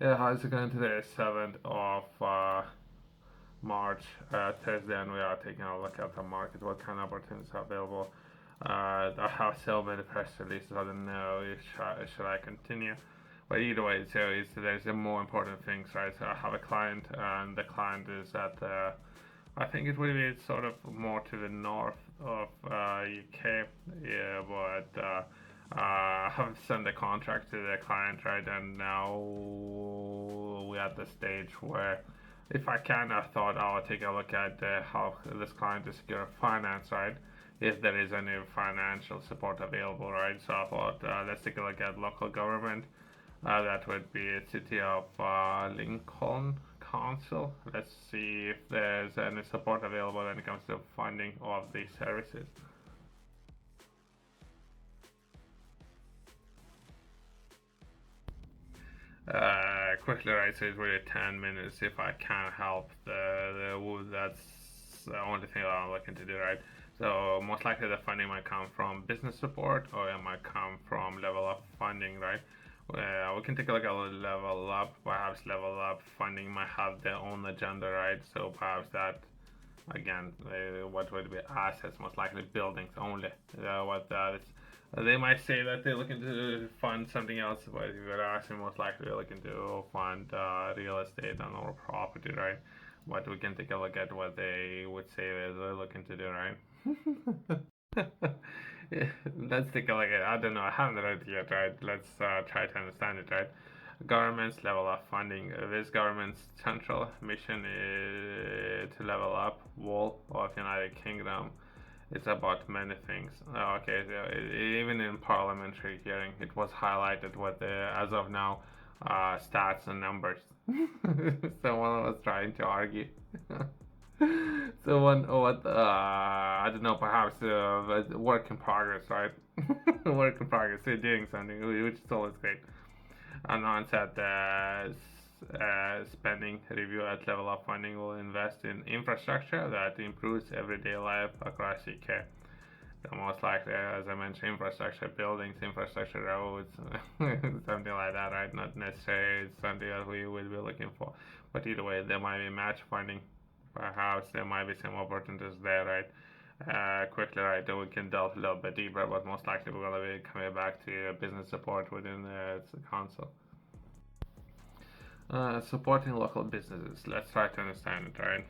Yeah, how's it going today? 7th of March, Thursday, and we are taking a look at the market, what kind of opportunities are available. I have so many press releases, I don't know if should I continue. But either way, there's a more important things, right? So I have a client, and the client is at, I think it will be sort of more to the north of UK, yeah, but I have sent the contract to the client, right? And now we're at the stage where, if I can, I thought I'll take a look at how this client is secure finance, right? If there is any financial support available, right? So I thought let's take a look at local government. That would be the city of Lincoln Council. Let's see if there's any support available when it comes to funding of these services. Quickly, right? So it's really 10 minutes. If I can help, that's the only thing I'm looking to do, right? So most likely the funding might come from business support, or it might come from level up funding, right? We can take a look at level up. Perhaps level up funding might have their own agenda, right? So perhaps that again, what would be assets, most likely buildings only. What they might say that they're looking to fund something else, but if you're asking, most likely they're looking to fund real estate and or property, right? But we can take a look at what they would say they're looking to do, right? Yeah, let's take a look at. I don't know. I haven't read it yet, right? Let's try to understand it, right? Government's level up funding. This government's central mission is to level up wall of United Kingdom. It's about many things. Okay, so even in parliamentary hearing, it was highlighted what as of now, stats and numbers. Someone was trying to argue. So what I don't know, perhaps work in progress, right? Work in progress. They're doing something, which is always great. Announced that spending review at level of funding will invest in infrastructure that improves everyday life across UK. So most likely, as I mentioned, infrastructure buildings, infrastructure roads, something like that, right? Not necessarily something that we will be looking for, but either way, there might be match funding. Perhaps there might be some opportunities there, right? Quickly, right, we can delve a little bit deeper, but most likely we're going to be coming back to business support within the council. Supporting local businesses. Let's try to understand it, right?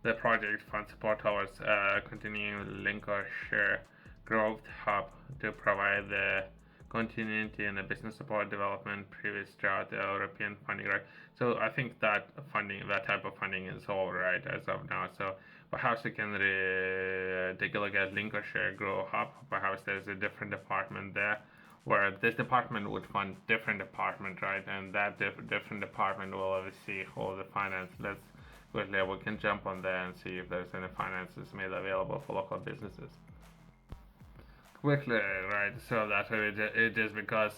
The project funds support towards continuing Lincolnshire Growth Hub to provide the continuity and the business support development previous throughout the European funding, right? So I think that funding, that type of funding is over, right, as of now. So perhaps we can take a look at Lincolnshire Growth Hub. Perhaps there's a different department there where this department would fund different department, right? And that different department will oversee all the finance. Let's quickly we can jump on there and see if there's any finances made available for local businesses. Quickly, right? So that's what it is because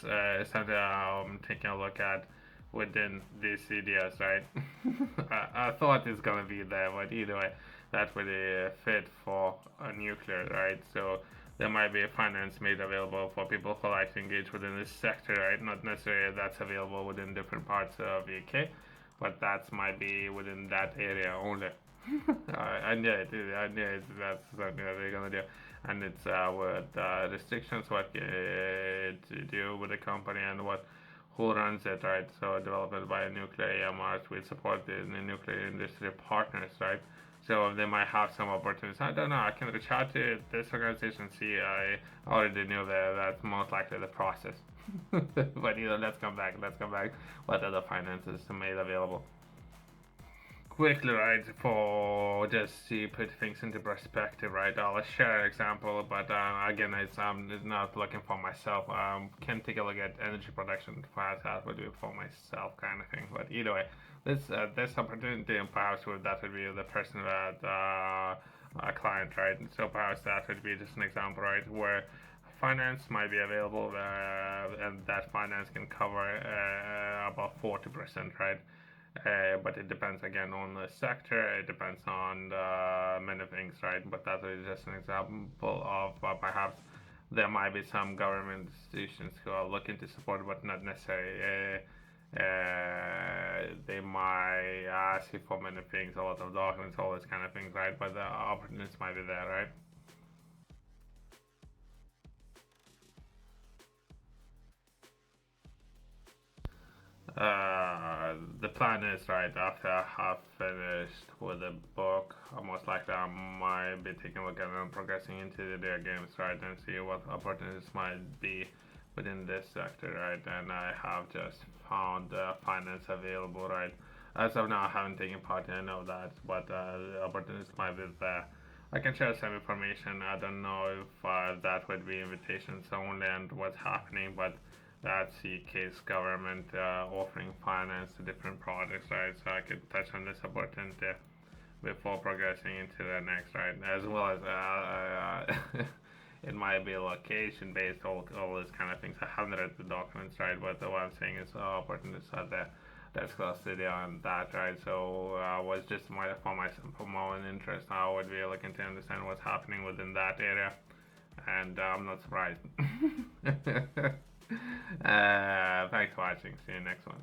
something I'm taking a look at within these CDS, right? I thought it's gonna be there, but either way, that would fit for a nuclear, right? So there might be a finance made available for people who like to engage within this sector, right? Not necessarily that's available within different parts of the UK, but that might be within that area only. I knew it. I knew it. That's something that they're gonna do, and it's with restrictions what to do with the company and what who runs it, right? So developed by nuclear AMRs, we support the nuclear industry partners, right? So they might have some opportunities. I don't know. I can reach out to this organization. See, I already knew that that's most likely the process. But let's come back. Let's come back. What other finances made available? Quickly, right, for just to put things into perspective, right, I'll share an example, but again, I'm not looking for myself. Can take a look at energy production, perhaps that would be for myself kind of thing, but either way, this opportunity, and perhaps that would be the person that a client, right, so perhaps that would be just an example, right, where finance might be available, and that finance can cover about 40%, right? But it depends again on the sector. It depends on many things, right? But that is just an example of perhaps there might be some government institutions who are looking to support, but not necessarily messy for many things, a lot of documents, all those kind of things, right? But the opportunities might be there, right? The plan is right after I have finished with the book, most likely I might be taking a look at it and progressing into the video games, right, and see what opportunities might be within this sector, right? And I have just found finance available, right? As of now, I haven't taken part in any of that, but the opportunities might be there. I can share some information. I don't know if that would be invitations only and what's happening, but that's the case government offering finance to different projects, right? So I could touch on this opportunity before progressing into the next, right? As well as it might be location based, all these kind of things. I haven't read the documents, right? But what I'm saying is opportunities are there. That's custody on that, right? So was just for my own interest. I would be looking to understand what's happening within that area, and I'm not surprised. Thanks for watching. See you next one.